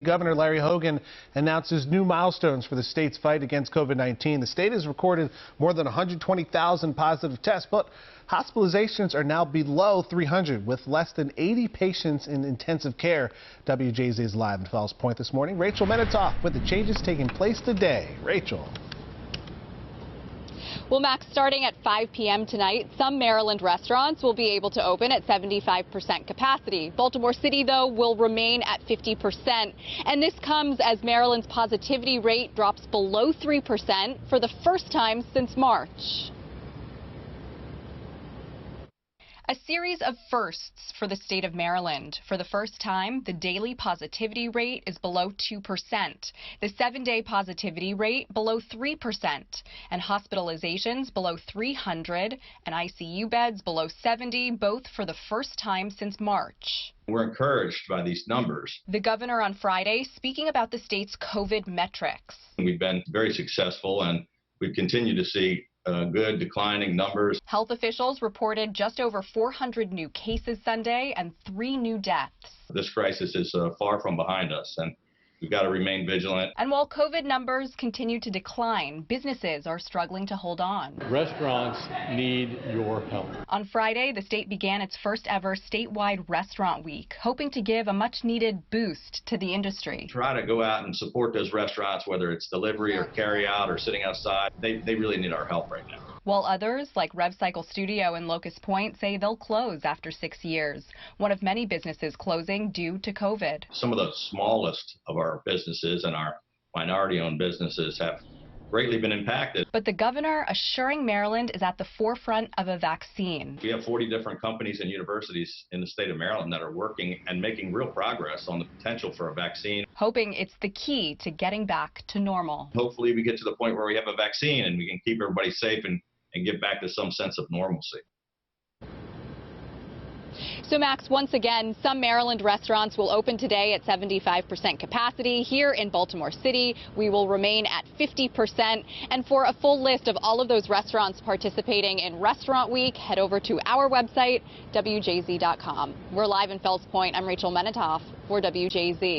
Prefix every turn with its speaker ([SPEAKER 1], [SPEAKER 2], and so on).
[SPEAKER 1] Governor Larry Hogan announces new milestones for the state's fight against COVID-19. The state has recorded more than 120,000 positive tests, but hospitalizations are now below 300, with less than 80 patients in intensive care. WJZ is live in Fells Point this morning. Rachel Menitoff with the changes taking place today. Rachel.
[SPEAKER 2] Well, Max, starting at 5 p.m. tonight, some Maryland restaurants will be able to open at 75% capacity. Baltimore City, though, will remain at 50%. And this comes as Maryland's positivity rate drops below 3% for the first time since March. A series of firsts for the state of Maryland. For the first time, the daily positivity rate is below 2%, the 7-day positivity rate below 3%, and hospitalizations below 300, and ICU beds below 70, both for the first time since March.
[SPEAKER 3] We're encouraged by these numbers.
[SPEAKER 2] The governor on Friday speaking about the state's COVID metrics.
[SPEAKER 3] We've been very successful, and we've continued to see good declining numbers.
[SPEAKER 2] Health officials reported just over 400 new cases Sunday and 3 new deaths.
[SPEAKER 3] This crisis is far from behind us, and we've got to remain vigilant.
[SPEAKER 2] And while COVID numbers continue to decline, businesses are struggling to hold on.
[SPEAKER 4] Restaurants need your help.
[SPEAKER 2] On Friday, the state began its first ever statewide restaurant week, hoping to give a much needed boost to the industry.
[SPEAKER 3] Try to go out and support those restaurants, whether it's delivery or carry out or sitting outside. They really need our help right now.
[SPEAKER 2] While others, like RevCycle Studio in Locust Point, say they'll close after 6 years. One of many businesses closing due to COVID.
[SPEAKER 3] Some of the smallest of our businesses and our minority-owned businesses have greatly been impacted.
[SPEAKER 2] But the governor assuring Maryland is at the forefront of a vaccine.
[SPEAKER 3] We have 40 different companies and universities in the state of Maryland that are working and making real progress on the potential for a vaccine.
[SPEAKER 2] Hoping it's the key to getting back to normal.
[SPEAKER 3] Hopefully we get to the point where we have a vaccine and we can keep everybody safe and get back to some sense of normalcy.
[SPEAKER 2] So, Max, once again, some Maryland restaurants will open today at 75% capacity. Here in Baltimore City, we will remain at 50%. And for a full list of all of those restaurants participating in Restaurant Week, head over to our website, WJZ.com. We're live in Fells Point. I'm Rachel Menitoff for WJZ.